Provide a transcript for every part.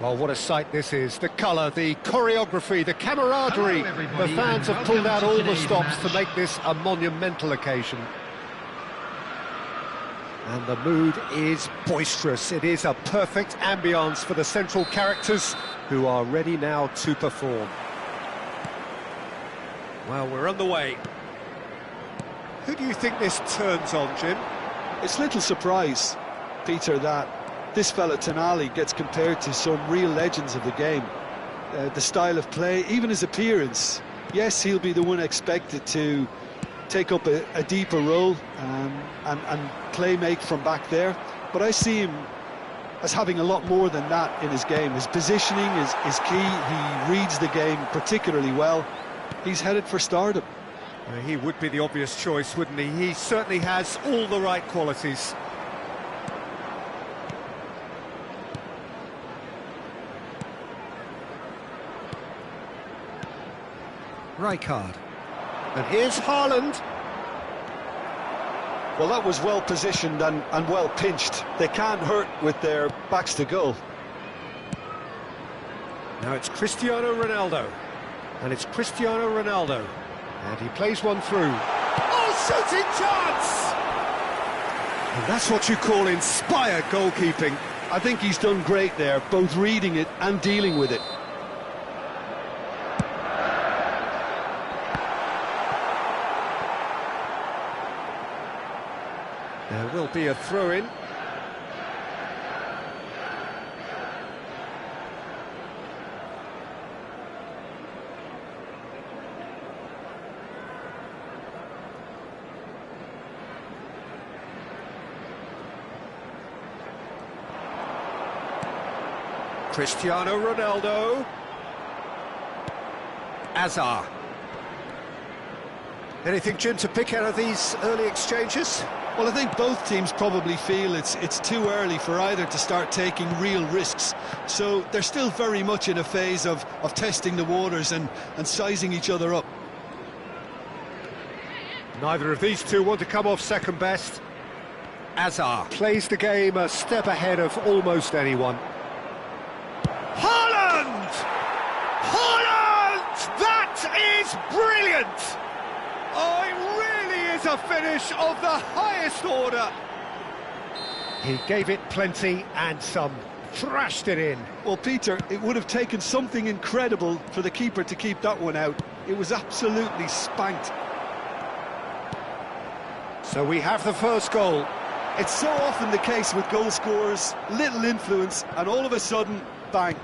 Well, what a sight this is. The colour, the choreography, the camaraderie. The fans have pulled out all the stops to make this a monumental occasion. And the mood is boisterous. It is a perfect ambience for the central characters who are ready now to perform. Well, we're on the way. Who do you think this turns on, Jim? It's little surprise, Peter, that this fella Tonali gets compared to some real legends of the game. The style of play, even his appearance. Yes, he'll be the one expected to take up a deeper role and play make from back there. But I see him as having a lot more than that in his game. His positioning is key. He reads the game particularly well. He's headed for stardom. He would be the obvious choice, wouldn't he? He certainly has all the right qualities. Rijkaard. And here's Haaland. Well, that was well positioned and well pinched. They can't hurt with their backs to goal. Now it's Cristiano Ronaldo. And it's Cristiano Ronaldo. And he plays one through. Oh, shooting chance! And that's what you call inspired goalkeeping. I think he's done great there, both reading it and dealing with it. There will be a throw-in. Cristiano Ronaldo. Azar. Anything, Jim, to pick out of these early exchanges? Well, I think both teams probably feel it's too early for either to start taking real risks. So they're still very much in a phase of testing the waters and sizing each other up. Neither of these two want to come off second best. Azar plays the game a step ahead of almost anyone. Haaland! Haaland! That is brilliant! Oh, it really is a finish of the highest order. He gave it plenty and some, thrashed it in. Well, Peter, it would have taken something incredible for the keeper to keep that one out. It was absolutely spanked. So we have the first goal. It's so often the case with goal scorers, little influence, and all of a sudden, bang.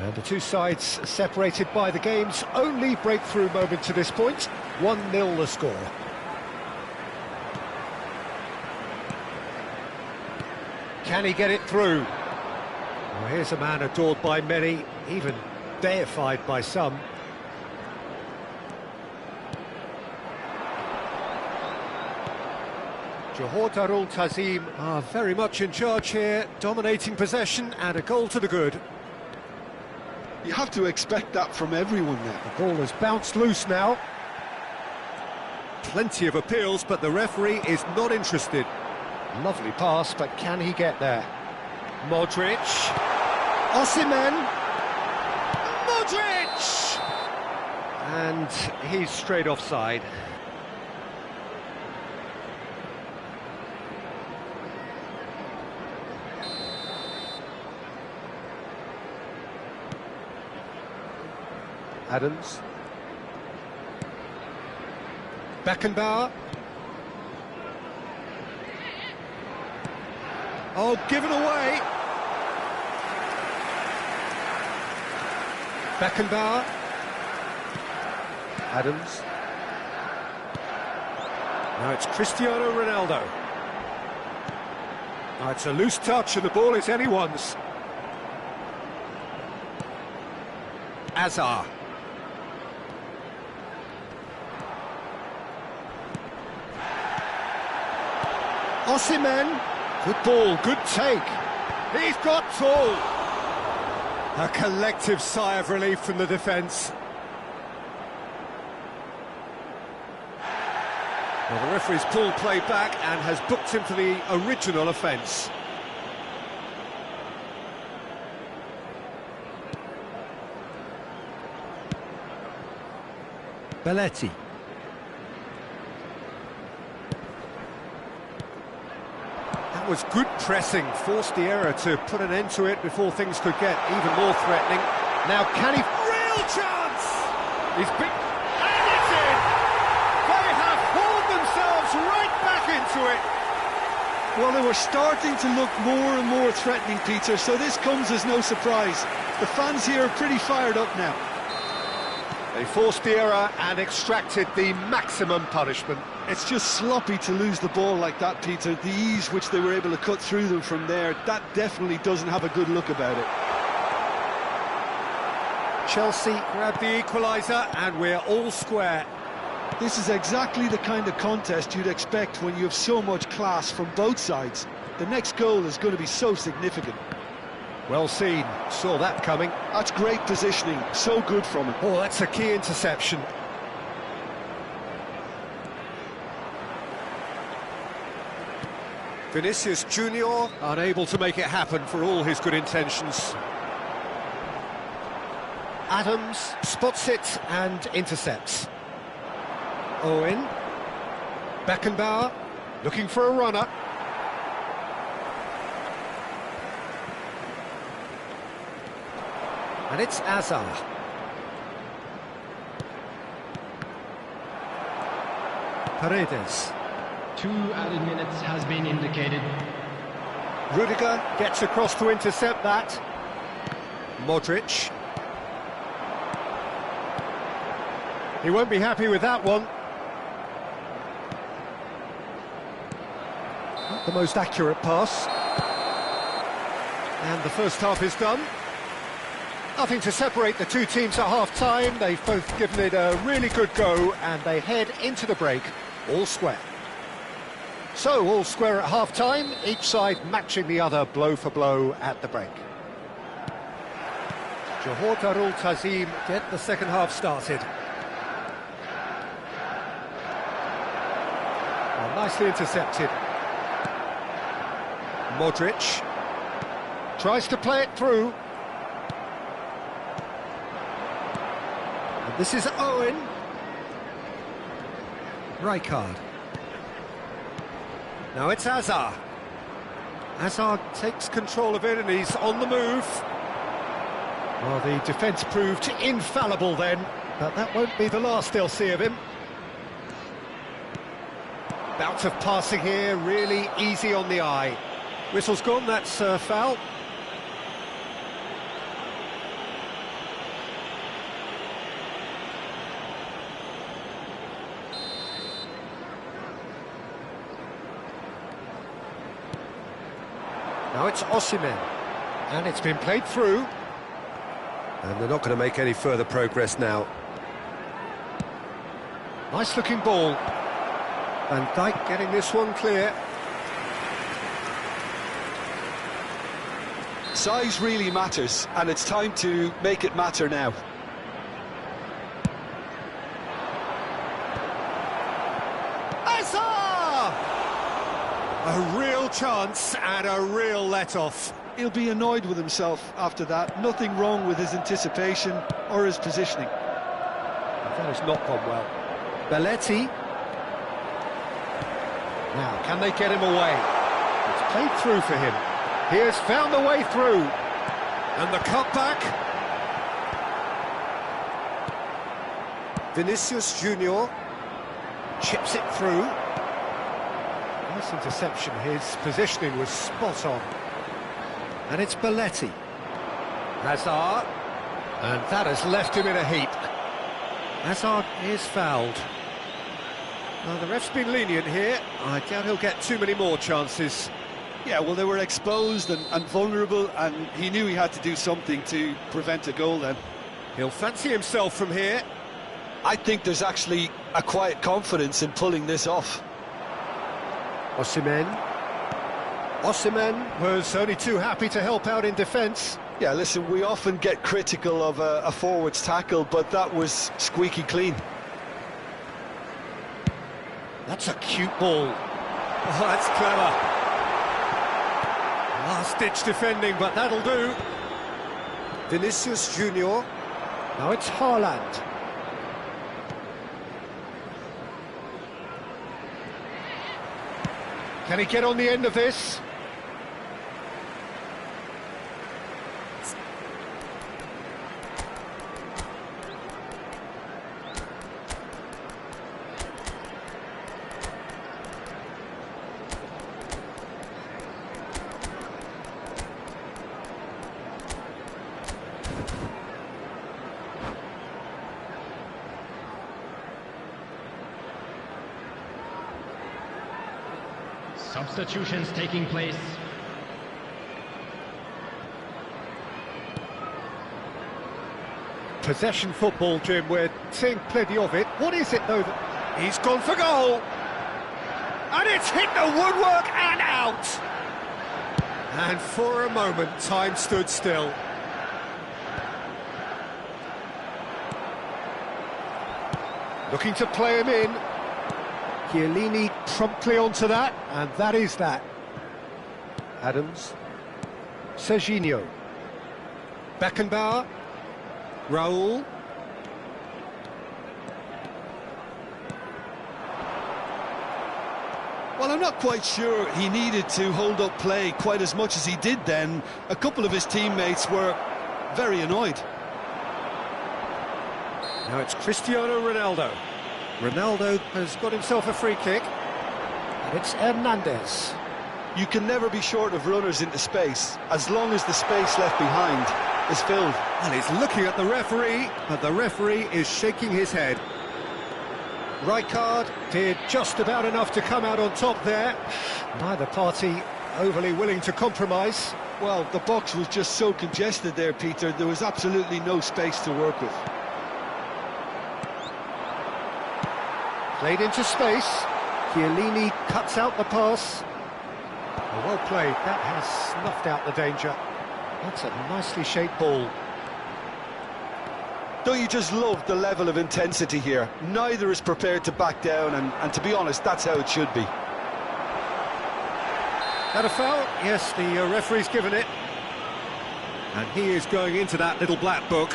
And the two sides separated by the game's only breakthrough moment to this point. 1-0 the score. Can he get it through? Well, here's a man adored by many, even deified by some. Johor Darul Ta'zim are very much in charge here, dominating possession and a goal to the good. You have to expect that from everyone there. The ball has bounced loose now. Plenty of appeals, but the referee is not interested. Lovely pass, but can he get there? Modric. Osimhen. Modric! And he's straight offside. Adams. Beckenbauer. Oh, given away. Beckenbauer. Adams. Now it's Cristiano Ronaldo. Now it's a loose touch and the ball is anyone's. Azar. Osimhen, good ball, good take. He's got tall. A collective sigh of relief from the defence. Well, the referee's pulled play back and has booked him for the original offence. Belletti. That was good pressing, forced the error to put an end to it before things could get even more threatening. Now can he... Real chance! He's big... And it's in! They have hauled themselves right back into it! Well, they were starting to look more and more threatening, Peter, so this comes as no surprise. The fans here are pretty fired up now. They forced the error and extracted the maximum punishment. It's just sloppy to lose the ball like that, Peter. The ease which they were able to cut through them from there, that definitely doesn't have a good look about it. Chelsea grab the equaliser and we're all square. This is exactly the kind of contest you'd expect when you have so much class from both sides. The next goal is going to be so significant. Well seen, saw that coming. That's great positioning, so good from him. Oh, that's a key interception. Vinicius Junior unable to make it happen for all his good intentions. Adams spots it and intercepts. Owen. Beckenbauer looking for a runner. And it's Azar. Paredes. 2 added minutes has been indicated. Rudiger gets across to intercept that. Modric. He won't be happy with that one. Not the most accurate pass. And the first half is done. Nothing to separate the two teams at half-time. They've both given it a really good go and they head into the break all square. So, all square at half-time, each side matching the other blow for blow at the break. Johor Darul Ta'zim get the second half started. Well, nicely intercepted. Modric tries to play it through. And this is Owen. Rijkaard. Now it's Azar. Azar takes control of it and he's on the move. Well, the defence proved infallible then, but that won't be the last they'll see of him. Bout of passing here, really easy on the eye. Whistle's gone, that's a foul. Now it's Osimhen, and it's been played through. And they're not going to make any further progress now. Nice looking ball. Van Dijk getting this one clear. Size really matters, and it's time to make it matter now. Azar! A real chance and a real let-off. He'll be annoyed with himself after that. Nothing wrong with his anticipation or his positioning. That has not gone well. Belletti. Now, can they get him away? It's played through for him. He has found the way through. And the cutback. Vinicius Junior chips it through. Nice interception. His positioning was spot on. And it's Belletti. Hazard. And that has left him in a heap. Hazard is fouled. Well, the ref's been lenient here. I doubt he'll get too many more chances. Yeah, well, they were exposed and vulnerable, and he knew he had to do something to prevent a goal then. He'll fancy himself from here. I think there's actually a quiet confidence in pulling this off. Osimhen. Osimhen was only too happy to help out in defence. Yeah, listen, we often get critical of a forward's tackle, but that was squeaky clean. That's a cute ball. Oh, that's clever. Last-ditch defending, but that'll do. Vinicius Junior. Now it's Haaland. Can he get on the end of this? Substitutions taking place. Possession football, Jim, we're seeing plenty of it. What is it, though, that... He's gone for goal! And it's hit the woodwork and out! And for a moment, time stood still. Looking to play him in. Chiellini promptly onto that, and that is that. Adams. Serginho. Beckenbauer. Raul. Well, I'm not quite sure he needed to hold up play quite as much as he did then. A couple of his teammates were very annoyed. Now it's Cristiano Ronaldo. Ronaldo has got himself a free kick. And it's Hernandez. You can never be short of runners into space, as long as the space left behind is filled. And he's looking at the referee, but the referee is shaking his head. Rijkaard did just about enough to come out on top there. Neither party overly willing to compromise. Well, the box was just so congested there, Peter. There was absolutely no space to work with. Played into space. Chiellini cuts out the pass. Oh, well played. That has snuffed out the danger. That's a nicely shaped ball. Don't you just love the level of intensity here? Neither is prepared to back down, and to be honest, that's how it should be. That a foul? Yes, the referee's given it. And he is going into that little black book.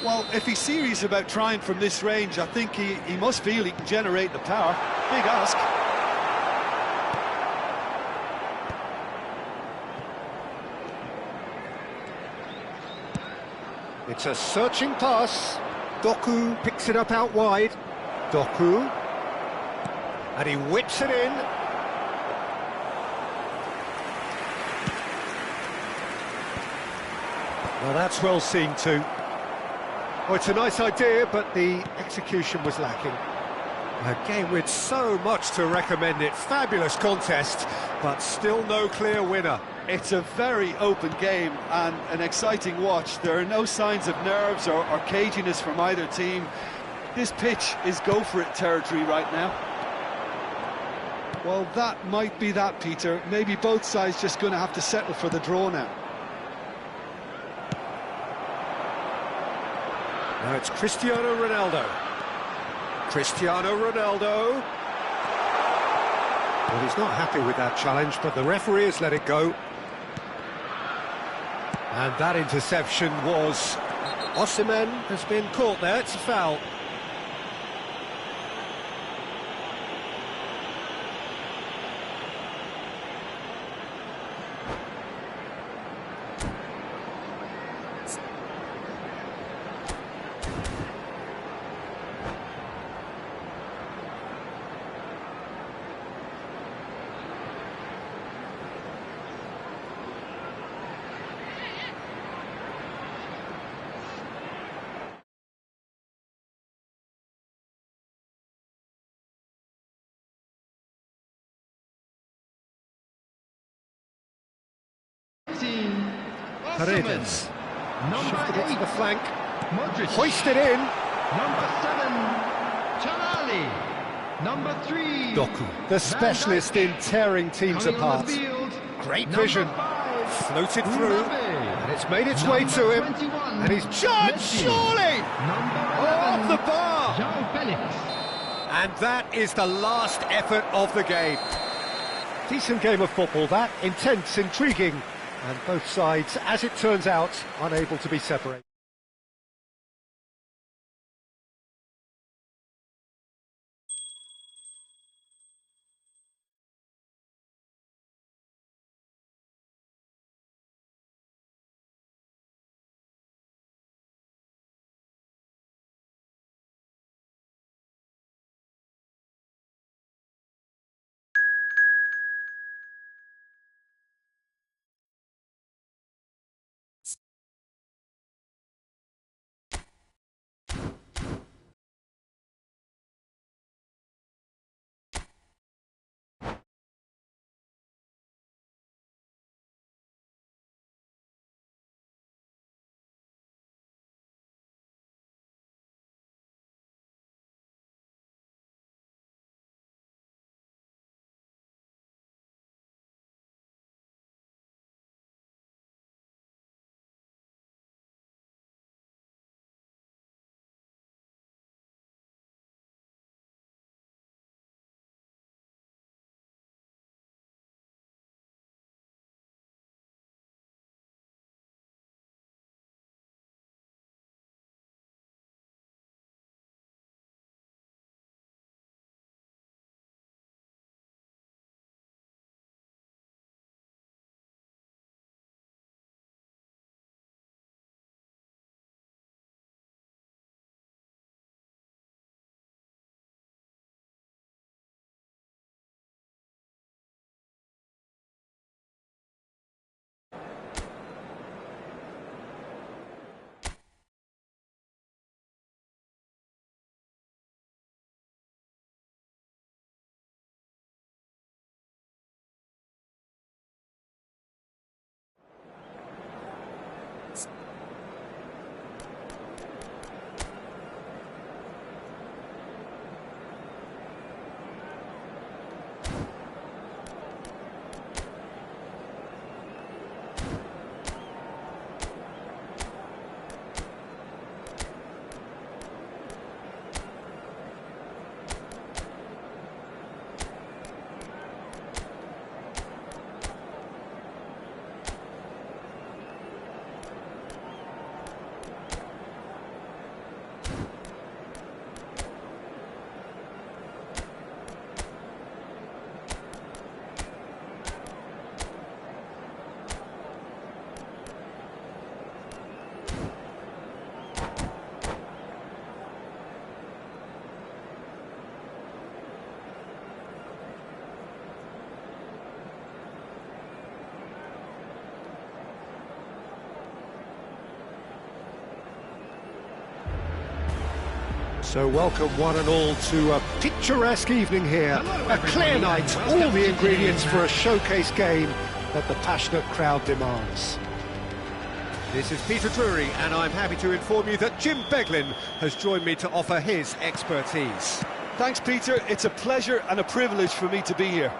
Well, if he's serious about trying from this range, I think he must feel he can generate the power. Big ask. It's a searching pass. Doku picks it up out wide. Doku. And he whips it in. Well, that's well seen too. Oh, it's a nice idea, but the execution was lacking. A game with so much to recommend it. Fabulous contest, but still no clear winner. It's a very open game and an exciting watch. There are no signs of nerves or caginess from either team. This pitch is go-for-it territory right now. Well, that might be that, Peter. Maybe both sides just going to have to settle for the draw now. Now it's Cristiano Ronaldo. Cristiano Ronaldo. Well, he's not happy with that challenge, but the referee has let it go. And that interception was... Osimhen has been caught there, it's a foul. Paredes. Shifted it to the flank. Modric. Hoisted in. Number 7, Tonali. Number 3, Doku, the specialist in tearing teams Coming on apart. the field, Great number vision. 5, Floated through. Mbappe. And it's made its way to him. 21, And he's charged, Messi. surely! Number 11, Off the bar! João Felix. And that is the last effort of the game. Decent game of football, that. Intense, intriguing. And both sides, as it turns out, unable to be separated. So welcome one and all to a picturesque evening here, a clear night, all the ingredients for a showcase game that the passionate crowd demands. This is Peter Drury, and I'm happy to inform you that Jim Beglin has joined me to offer his expertise. Thanks, Peter. It's a pleasure and a privilege for me to be here.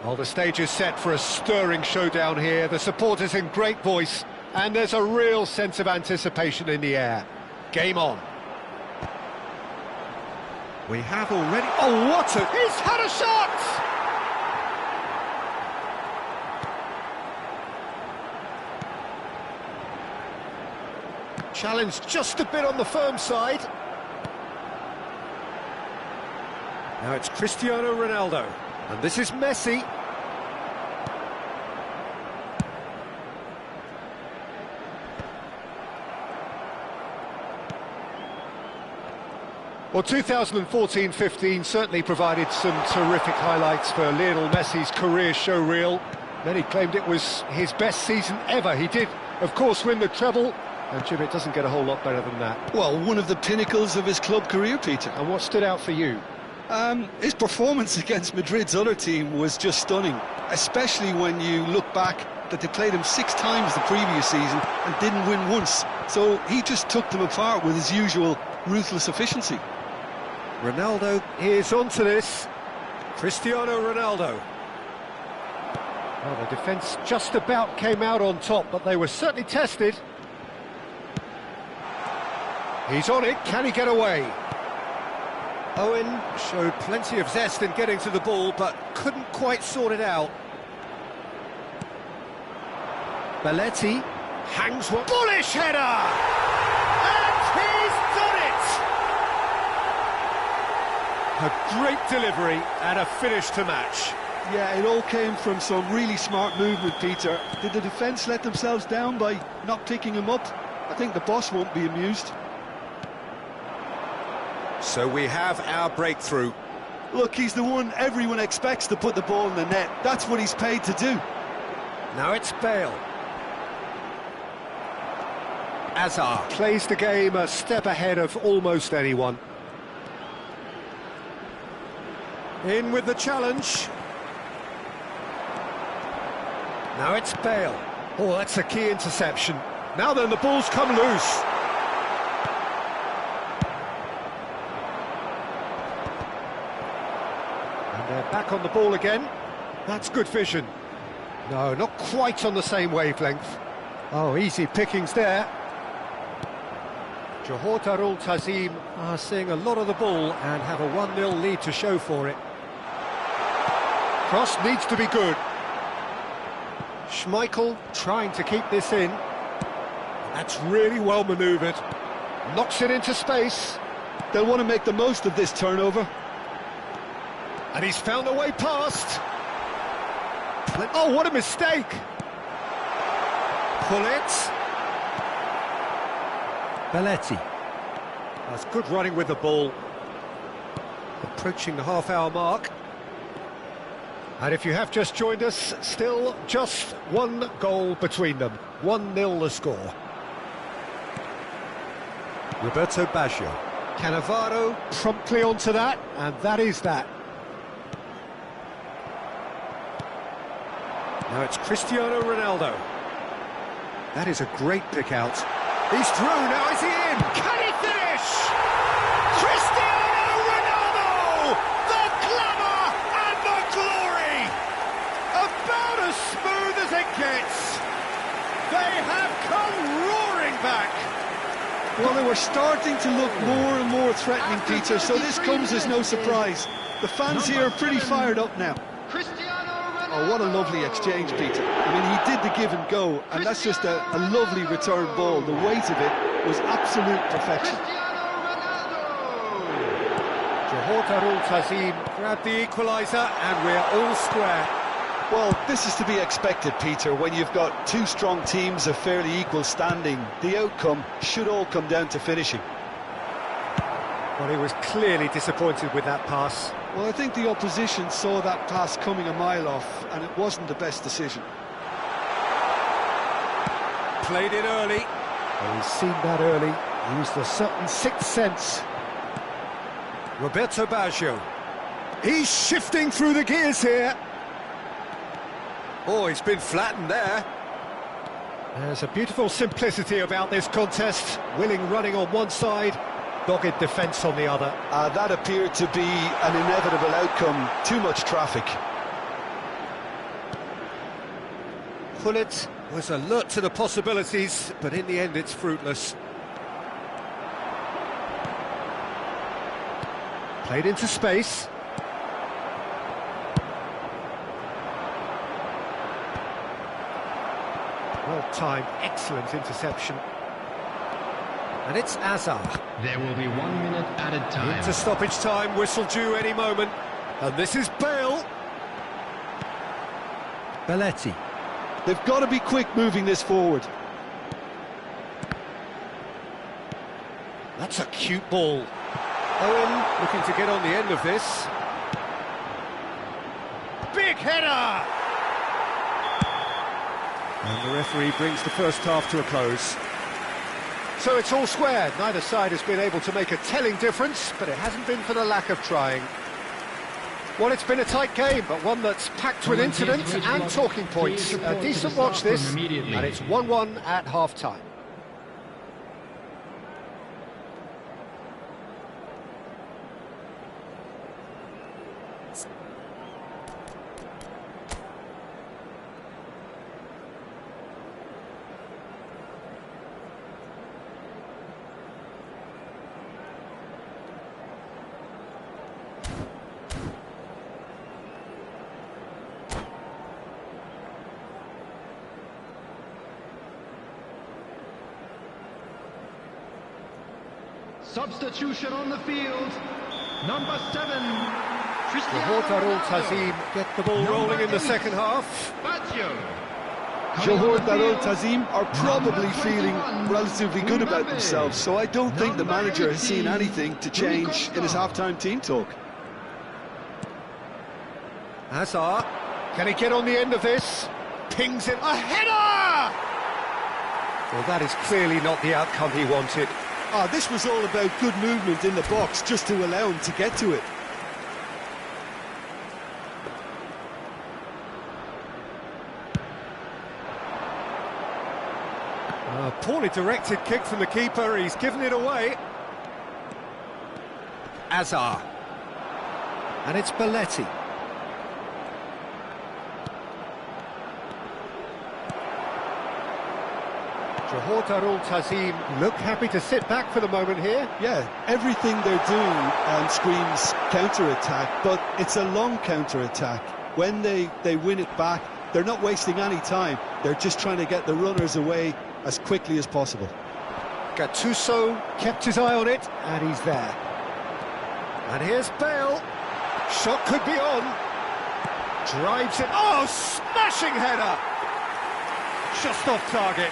Well, the stage is set for a stirring showdown here, the supporters in great voice, and there's a real sense of anticipation in the air. Game on. We have already... Oh, what a... He's had a shot! Challenge just a bit on the firm side. Now it's Cristiano Ronaldo. And this is Messi. Well, 2014-15 certainly provided some terrific highlights for Lionel Messi's career showreel. Many claimed it was his best season ever. He did, of course, win the treble, and Jim, it doesn't get a whole lot better than that. Well, one of the pinnacles of his club career, Peter. And what stood out for you? His performance against Madrid's other team was just stunning, especially when you look back that they played him 6 times the previous season and didn't win once. So he just took them apart with his usual ruthless efficiency. Ronaldo is onto this. Cristiano Ronaldo. Well, the defence just about came out on top, but they were certainly tested. He's on it, can he get away? Owen showed plenty of zest in getting to the ball, but couldn't quite sort it out. Belletti hangs one. Bullish header! And he's done it! A great delivery and a finish to match. Yeah, it all came from some really smart movement, Peter. Did the defence let themselves down by not picking him up? I think the boss won't be amused. So we have our breakthrough. Look, he's the one everyone expects to put the ball in the net. That's what he's paid to do. Now it's Bale. Hazard plays the game a step ahead of almost anyone. In with the challenge. Now it's Bale. Oh, that's a key interception. Now then, the ball's come loose. And they're back on the ball again. That's good vision. No, not quite on the same wavelength. Oh, easy pickings there. Johor Darul Ta'zim are seeing a lot of the ball and have a 1-0 lead to show for it. Cross needs to be good. Schmeichel trying to keep this in. That's really well manoeuvred. Knocks it into space. They'll want to make the most of this turnover. And he's found a way past. Oh, what a mistake! Pull it. Belletti. That's good running with the ball. Approaching the half-hour mark. And if you have just joined us, still just 1 goal between them. 1-0 the score. Roberto Baggio. Cannavaro promptly onto that, and that is that. Now it's Cristiano Ronaldo. That is a great pick out. He's through, now is he in? Can he finish? Cristiano Ronaldo! The glamour and the glory! About as smooth as it gets. They have come roaring back. Well, they were starting to look more and more threatening, Peter, so this comes as no surprise. The fans here are pretty fired up now. Oh, what a lovely exchange, Peter. I mean, he did the give and go, and that's just a lovely return ball. The weight of it was absolute perfection. Johor Darul Ta'zim grabbed the equaliser, and we're all square. Well, this is to be expected, Peter, when you've got 2 strong teams of fairly equal standing. The outcome should all come down to finishing. Well, he was clearly disappointed with that pass. Well, I think the opposition saw that pass coming a mile off, and it wasn't the best decision. Played it early. Well, he's seen that early. Used a certain sixth sense. Roberto Baggio. He's shifting through the gears here. Oh, he's been flattened there. There's a beautiful simplicity about this contest. Willing running on one side, dogged defence on the other. That appeared to be an inevitable outcome. Too much traffic. Gullit was alert to the possibilities, but in the end it's fruitless. Played into space. Well-timed, excellent interception. And it's Hazard. There will be 1 minute added time. Into stoppage time, whistle due any moment. And this is Bale. Belletti. They've got to be quick moving this forward. That's a cute ball. Owen looking to get on the end of this. Big header! And the referee brings the first half to a close. So it's all square. Neither side has been able to make a telling difference, but it hasn't been for the lack of trying. Well, it's been a tight game, but one that's packed with incidents and talking points. A decent watch this, and it's 1-1 at half-time. Substitution on the field. Number 7, Johor Darul Ta'zim get the ball rolling in the second half. Baggio. Johor Darul Ta'zim are probably feeling relatively good about themselves, so I don't think the manager has seen anything to change in his half-time team talk. Hazard, can he get on the end of this? Pings it, a header! Well, that is clearly not the outcome he wanted. This was all about good movement in the box just to allow him to get to it. A poorly directed kick from the keeper, he's given it away. Hazard. And it's Belletti. Johor Darul Ta'zim look happy to sit back for the moment here. Yeah, everything they're doing screams counter-attack, but it's a long counter-attack. When they win it back, they're not wasting any time. They're just trying to get the runners away as quickly as possible. Gattuso kept his eye on it, and he's there. And here's Bale. Shot could be on. Drives it. Oh, smashing header! Just off target.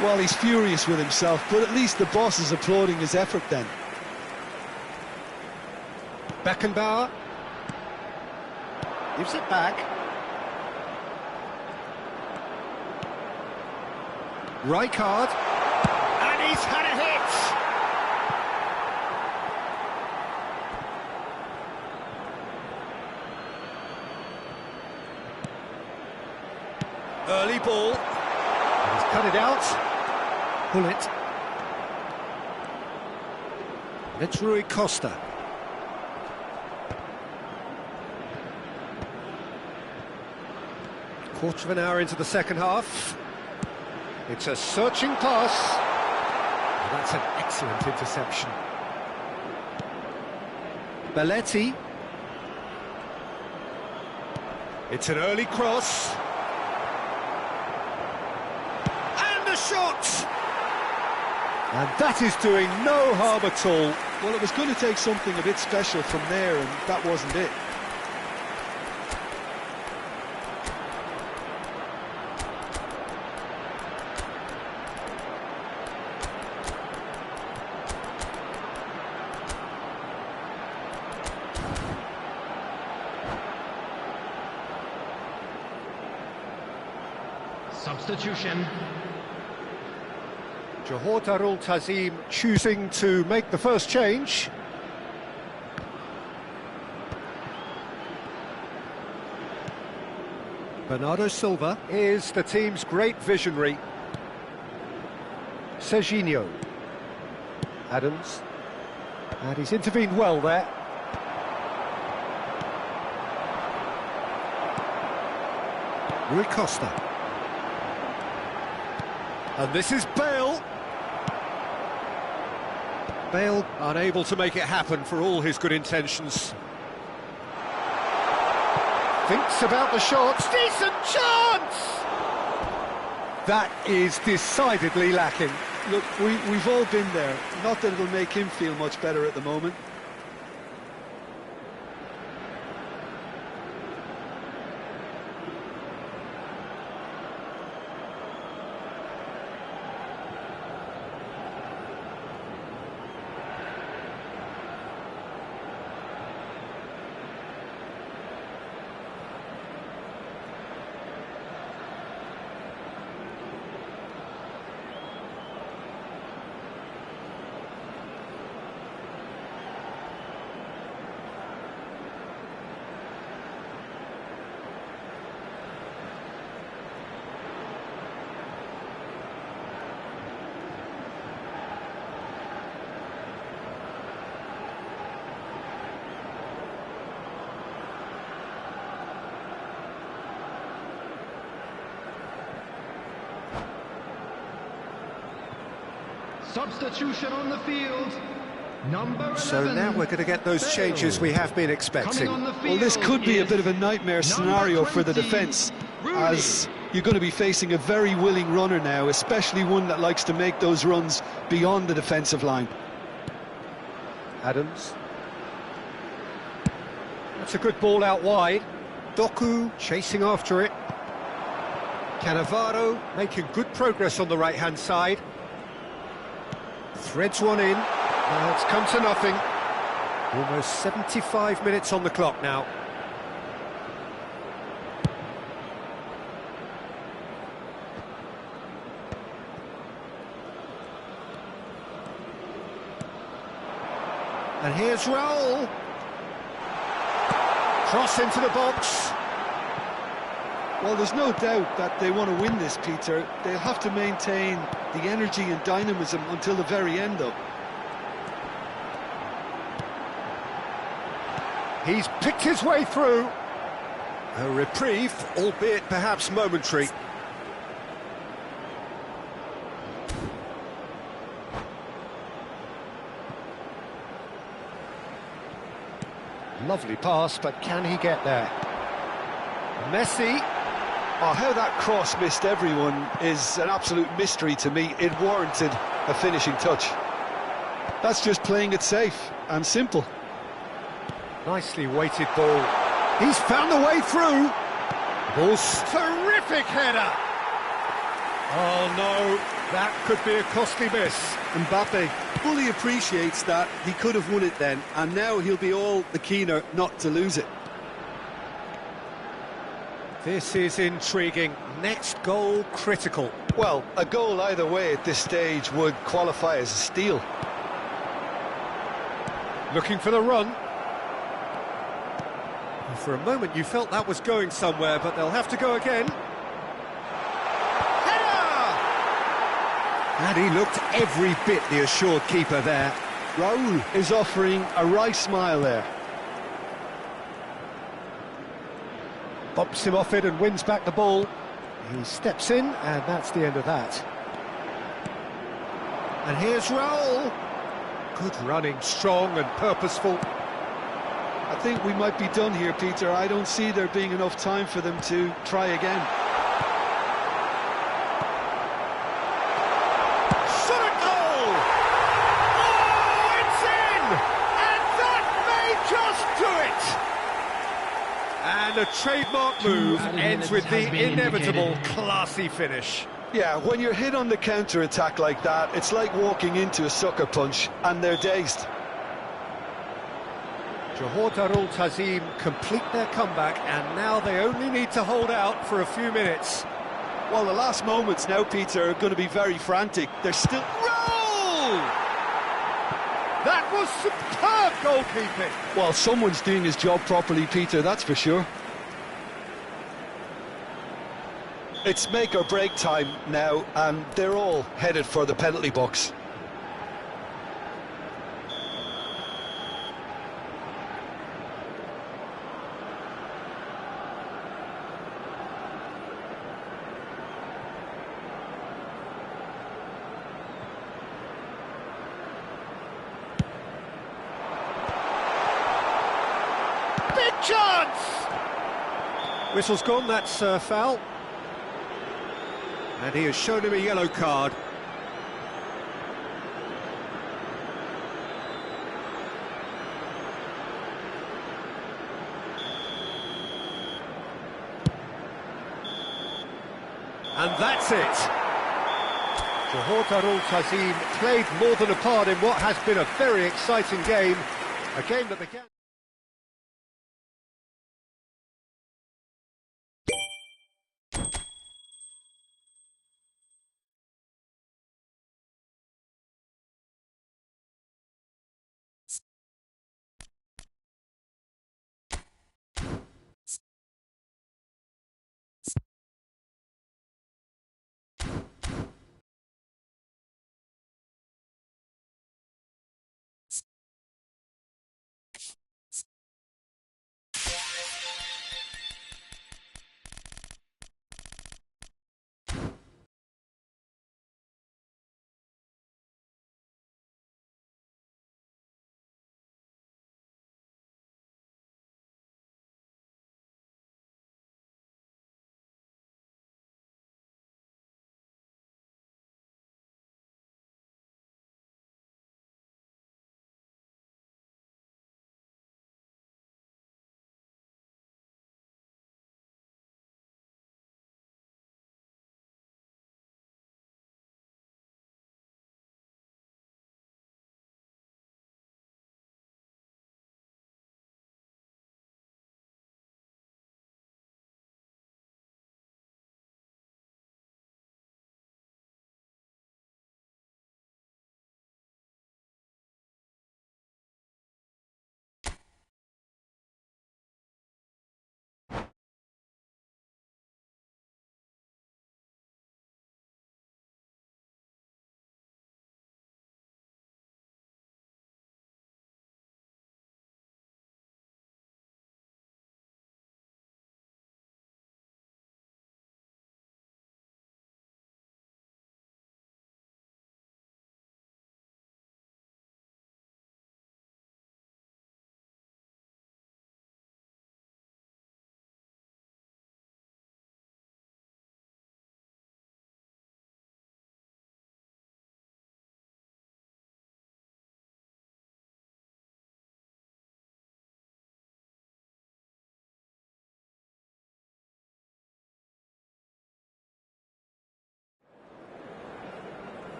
Well, he's furious with himself, but at least the boss is applauding his effort then. Beckenbauer gives it back. Rijkaard, and he's had a hit! Early ball, and he's cut it out. Gullit. It's Rui Costa. Quarter of an hour into the second half. It's a searching pass. And that's an excellent interception. Belletti. It's an early cross. And the shot! And that is doing no harm at all. Well, it was going to take something a bit special from there, and that wasn't it. Substitution. Johor Darul Tazim choosing to make the first change. Bernardo Silva is the team's great visionary. Serginho. Adams. And he's intervened well there. Rui Costa. And this is Bale. Bale unable to make it happen for all his good intentions. Thinks about the shots. Decent chance! That is decidedly lacking. Look, we've all been there. Not that it'll make him feel much better at the moment. Substitution on the field. Number 11. So now we're going to get those changes we have been expecting. Well, this could be a bit of a nightmare scenario for the defence, as you're going to be facing a very willing runner now, especially one that likes to make those runs beyond the defensive line. Adams. That's a good ball out wide. Doku chasing after it. Cannavaro making good progress on the right-hand side. Threads one in. Now it's come to nothing. Almost 75 minutes on the clock now. And here's Raul. Cross into the box. Well, there's no doubt that they want to win this, Peter. They'll have to maintain the energy and dynamism until the very end, though. He's picked his way through. A reprieve, albeit perhaps momentary. Lovely pass, but can he get there? Messi. Oh, how that cross missed everyone is an absolute mystery to me. It warranted a finishing touch. That's just playing it safe and simple. Nicely weighted ball. He's found the way through. Ball's terrific header. Oh no, that could be a costly miss. Mbappe fully appreciates that he could have won it then, and now he'll be all the keener not to lose it. This is intriguing. Next goal critical. Well, a goal either way at this stage would qualify as a steal. Looking for the run. For a moment you felt that was going somewhere, but they'll have to go again. Header! And he looked every bit the assured keeper there. Raul is offering a wry smile there. Bumps him off it and wins back the ball. He steps in, and that's the end of that. And here's Raul. Good running, strong and purposeful. I think we might be done here, Peter. I don't see there being enough time for them to try again. Shot at goal! Oh, it's in! And that may just do it! And a trademark move ends with the inevitable classy finish. Yeah, when you're hit on the counter-attack like that, it's like walking into a sucker punch, and they're dazed. Johor Darul Tazim complete their comeback, and now they only need to hold out for a few minutes. Well, the last moments now, Peter, are going to be very frantic. They're still... goal! That was superb goalkeeping! Well, someone's doing his job properly, Peter, that's for sure. It's make or break time now, and they're all headed for the penalty box. Big chance! Whistle's gone, that's foul. And he has shown him a yellow card. And that's it. Johor Darul Ta'zim played more than a part in what has been a very exciting game. A game that began...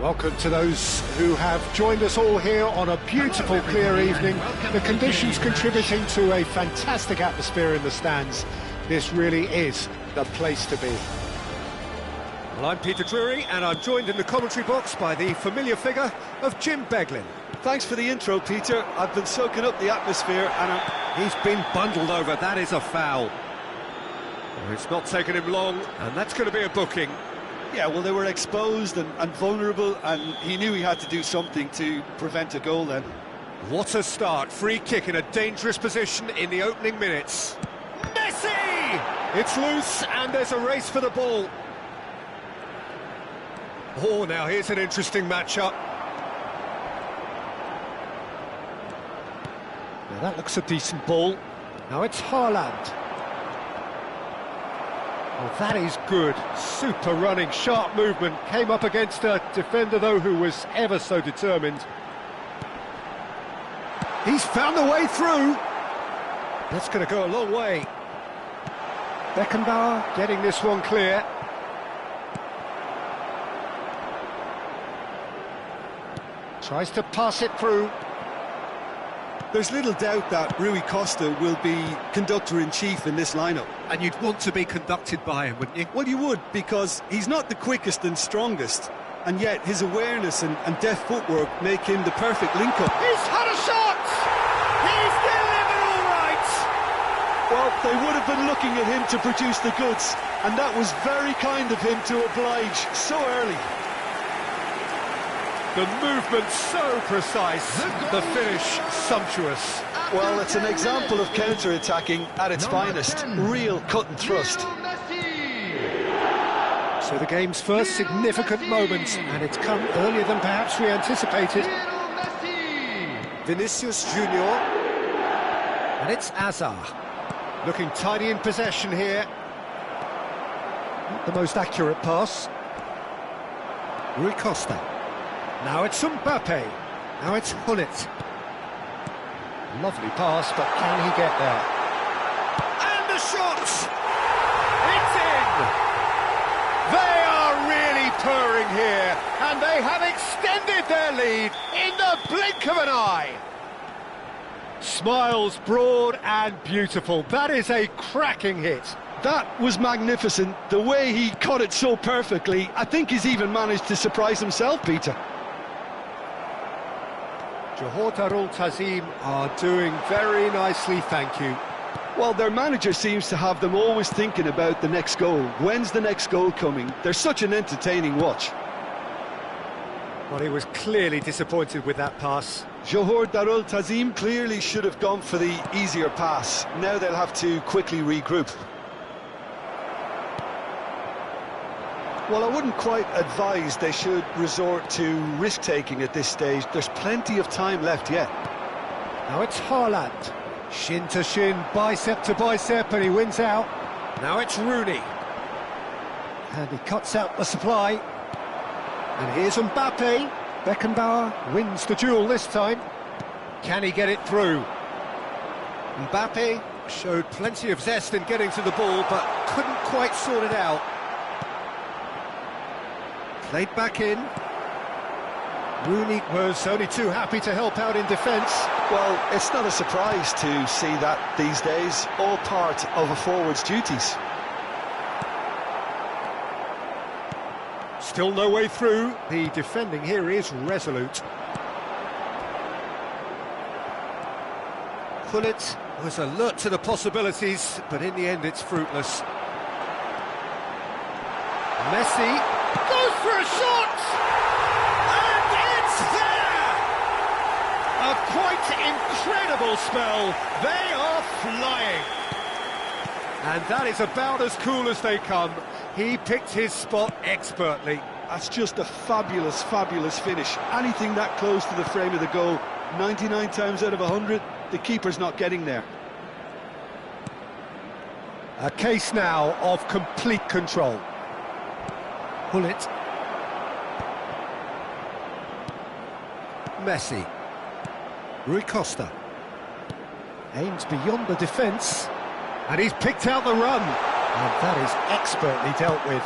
Welcome to those who have joined us all here on a beautiful, clear evening. The conditions contributing to a fantastic atmosphere in the stands. This really is the place to be. Well, I'm Peter Drury, and I'm joined in the commentary box by the familiar figure of Jim Beglin. Thanks for the intro, Peter. I've been soaking up the atmosphere and He's been bundled over, that is a foul. It's not taken him long, and that's going to be a booking. yeah, well, they were exposed and vulnerable, and he knew he had to do something to prevent a goal then. What a start, free kick in a dangerous position in the opening minutes. Messi! It's loose, and there's a race for the ball. Oh, now here's an interesting matchup. Now that looks a decent ball. Now it's Haaland. Oh, that is good. Super running, sharp movement. Came up against a defender, though, who was ever so determined. He's found the way through. That's going to go a long way. Beckenbauer getting this one clear. Tries to pass it through. There's little doubt that Rui Costa will be conductor-in-chief in this lineup. And you'd want to be conducted by him, wouldn't you? Well, you would, because he's not the quickest and strongest, and yet his awareness and deft footwork make him the perfect link-up. He's had a shot! He's delivered all right! Well, they would have been looking at him to produce the goods, and that was very kind of him to oblige so early. The movement so precise, the finish sumptuous. Well, it's an example of counter-attacking at its finest. Real cut and thrust. So the game's first significant moment, and it's come earlier than perhaps we anticipated. Vinicius Junior, and it's Hazard. Looking tidy in possession here. Not the most accurate pass. Rui Costa. Now it's Mbappe. Now it's Gullit. Lovely pass, but can he get there? And the shot! It's in! They are really purring here, and they have extended their lead in the blink of an eye. Smiles broad and beautiful. That is a cracking hit. That was magnificent. The way he caught it so perfectly, I think he's even managed to surprise himself, Peter. Johor Darul Ta'zim are doing very nicely, thank you. Well, their manager seems to have them always thinking about the next goal. When's the next goal coming? They're such an entertaining watch. Well, he was clearly disappointed with that pass. Johor Darul Ta'zim clearly should have gone for the easier pass. Now they'll have to quickly regroup. Well, I wouldn't quite advise they should resort to risk-taking at this stage. There's plenty of time left yet. Now it's Haaland. Shin to shin, bicep to bicep, and he wins out. Now it's Rooney. And he cuts out the supply. And here's Mbappe. Beckenbauer wins the duel this time. Can he get it through? Mbappe showed plenty of zest in getting to the ball, but couldn't quite sort it out. Played back in. Rooney was only too happy to help out in defence. Well, it's not a surprise to see that these days, all part of a forward's duties. Still no way through. The defending here is resolute. Gullit was alert to the possibilities, but in the end it's fruitless. Messi goes for a shot! And it's there! A quite incredible spell. They are flying. And that is about as cool as they come. He picked his spot expertly. That's just a fabulous, fabulous finish. Anything that close to the frame of the goal, 99 times out of 100, the keeper's not getting there. A case now of complete control. Gullit. Messi. Rui Costa. Aims beyond the defence. And he's picked out the run. And that is expertly dealt with.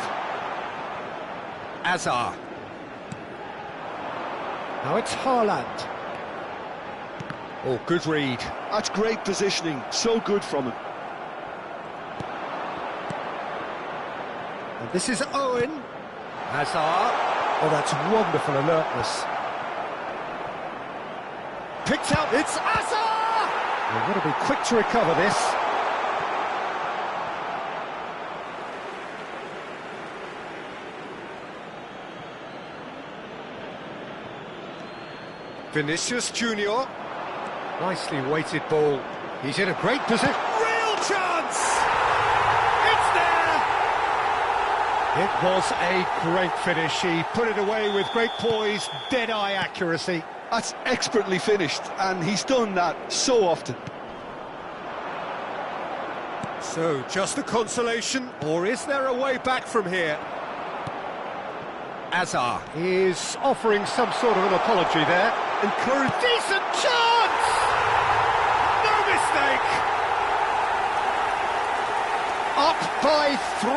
Hazard. Now it's Haaland. Oh, good read. That's great positioning. So good from him. And this is Owen. Hazard. Oh, that's wonderful alertness. picked out. It's Hazard! They've got to be quick to recover this. Vinicius Junior. Nicely weighted ball. He's in a great position. Real chance! It's there! It was a great finish. He put it away with great poise, dead-eye accuracy. That's expertly finished, and he's done that so often. So, just a consolation, or is there a way back from here? Hazard is offering some sort of an apology there. Encouraged. Decent chance! No mistake! Up by 3.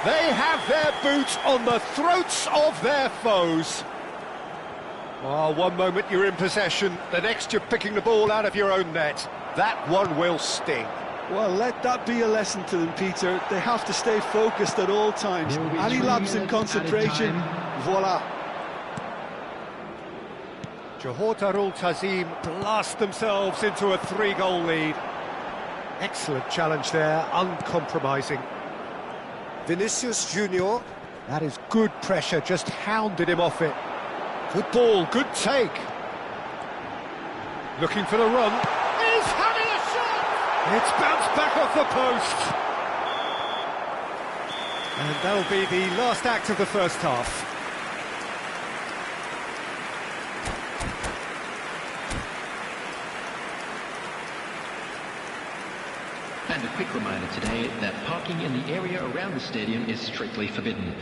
They have their boot on the throats of their foes. Oh, one moment you're in possession, the next you're picking the ball out of your own net. That one will sting. Well, let that be a lesson to them, Peter. They have to stay focused at all times. Any lapse in concentration, voila. Johor Darul Ta'zim blast themselves into a 3-goal lead. Excellent challenge there, uncompromising. Vinicius Junior. That is good pressure, just hounded him off it. Good ball, good take. Looking for the run. He's having a shot! It's bounced back off the post. And that'll be the last act of the first half. And a quick reminder today that parking in the area around the stadium is strictly forbidden.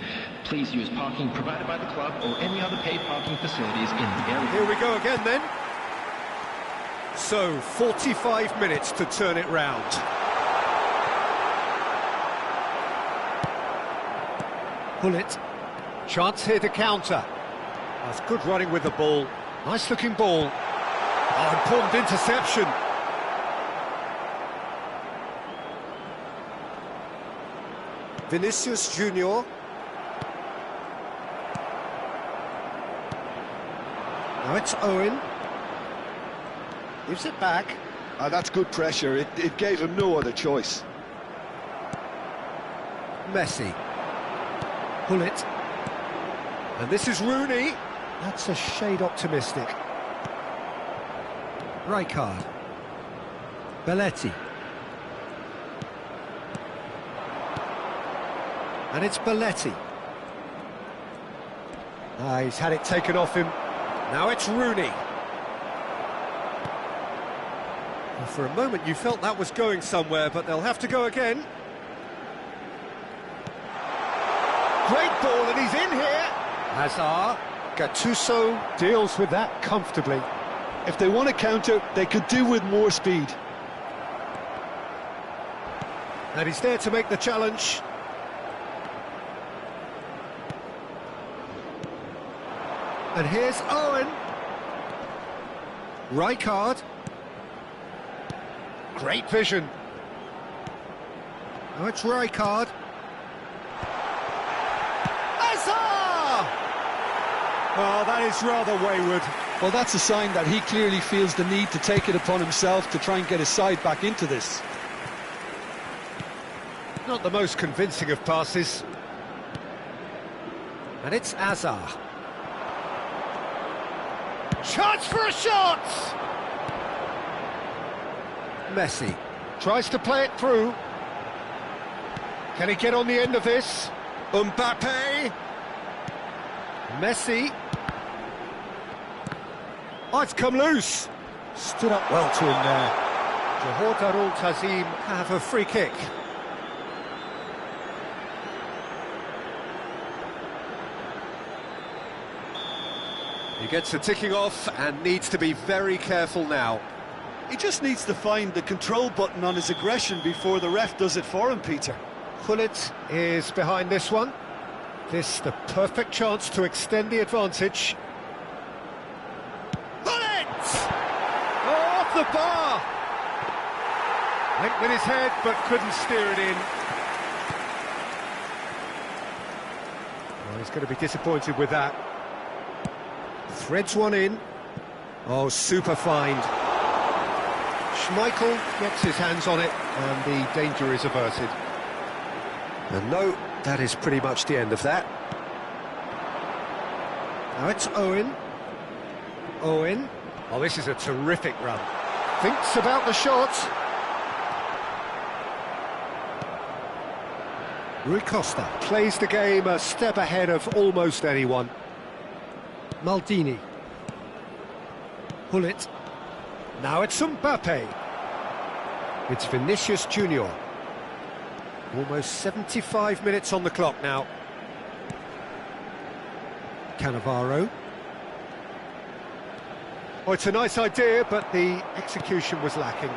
Please use parking provided by the club or any other paid parking facilities in the area. Here we go again then. So, 45 minutes to turn it round. Gullit. Chance here to counter. That's good running with the ball. Nice looking ball. Oh, important interception. Vinicius Junior. Now it's Owen. Gives it back. That's good pressure. It gave him no other choice. Messi. Gullit. And this is Rooney. That's a shade optimistic. Rijkaard. Belletti. And it's Belletti. He's had it taken off him. Now it's Rooney. Well, for a moment you felt that was going somewhere, but they'll have to go again. Great ball, and he's in here. Hazard. Gattuso deals with that comfortably. If they want to counter, they could do with more speed. And he's there to make the challenge. And here's Owen. Rijkaard. Great vision. Now it's Rijkaard. Hazard! Oh, that is rather wayward. Well, that's a sign that he clearly feels the need to take it upon himself to try and get his side back into this. Not the most convincing of passes. And it's Hazard. Chance for a shot! Messi tries to play it through. Can he get on the end of this? Mbappe. Messi. Oh, it's come loose. Stood up well to him there. Johor Darul Ta'zim have a free kick. He gets the ticking off and needs to be very careful now. He just needs to find the control button on his aggression before the ref does it for him, Peter. Gullit is behind this one. This the perfect chance to extend the advantage. Gullit! Oh, off the bar! Linked with his head, but couldn't steer it in. Well, he's going to be disappointed with that. Threads one in. Oh, super find. Schmeichel gets his hands on it, and the danger is averted. And no, that is pretty much the end of that. Now it's Owen. Owen. Oh, this is a terrific run. Thinks about the shot. Rui Costa plays the game a step ahead of almost anyone. Maldini. Hullet. Now it's Mbappe. It's Vinicius Junior. Almost 75 minutes on the clock now. Cannavaro. Oh, it's a nice idea, but the execution was lacking.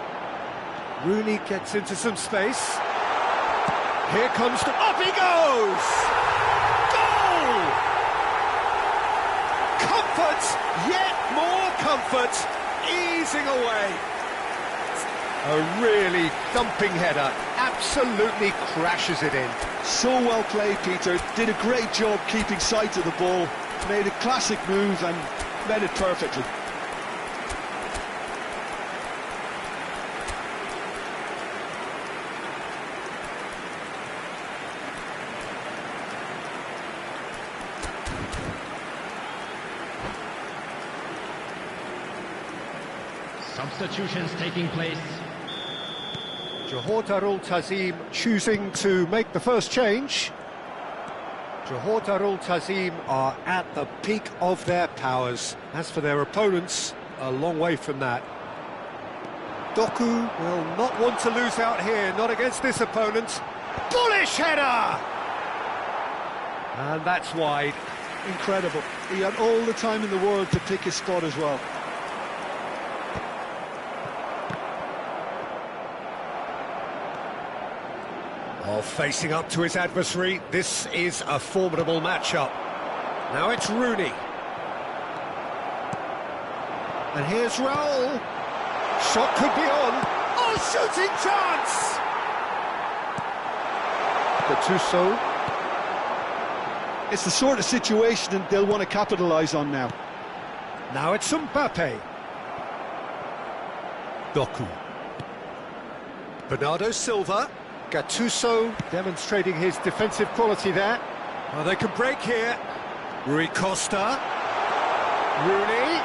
Rooney gets into some space. Here comes the... Up he goes! Goal! Comfort, yet more comfort, easing away. A really thumping header, absolutely crashes it in. So well played, Peter. Did a great job keeping sight of the ball. Made a classic move and made it perfectly. Substitutions taking place. Johor Darul Ta'zim choosing to make the first change. Johor Darul Ta'zim are at the peak of their powers. As for their opponents, a long way from that. Doku will not want to lose out here, not against this opponent. Bullish header! And that's wide. Incredible. He had all the time in the world to pick his spot as well. Oh, facing up to his adversary, this is a formidable matchup. Now it's Rooney. And here's Raul. Shot could be on. Oh, shooting chance! Gattuso. It's the sort of situation that they'll want to capitalise on now. Now it's Mbappe. Doku. Bernardo Silva. Gattuso demonstrating his defensive quality there. Oh, they can break here. Rui Costa. Rooney.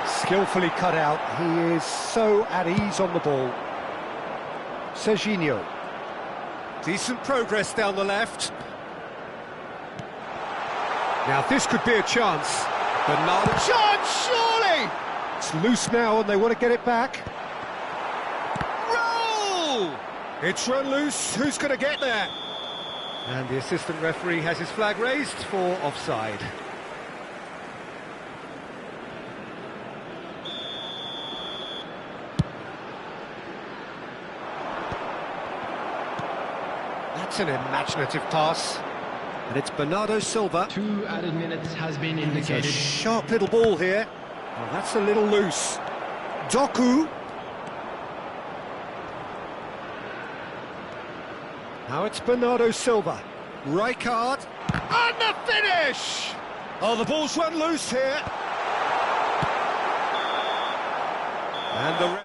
Skillfully cut out. He is so at ease on the ball. Serginho. Decent progress down the left. Now this could be a chance. Bernardo. Chance, surely! It's loose now and they want to get it back. Roll! It's run loose, who's going to get there? And the assistant referee has his flag raised for offside. That's an imaginative pass. And it's Bernardo Silva. 2 added minutes has been It's a indicated. sharp little ball here. Well, that's a little loose. Doku. Now it's Bernardo Silva. Rijkaard. And the finish! Oh, the ball's run loose here. And the...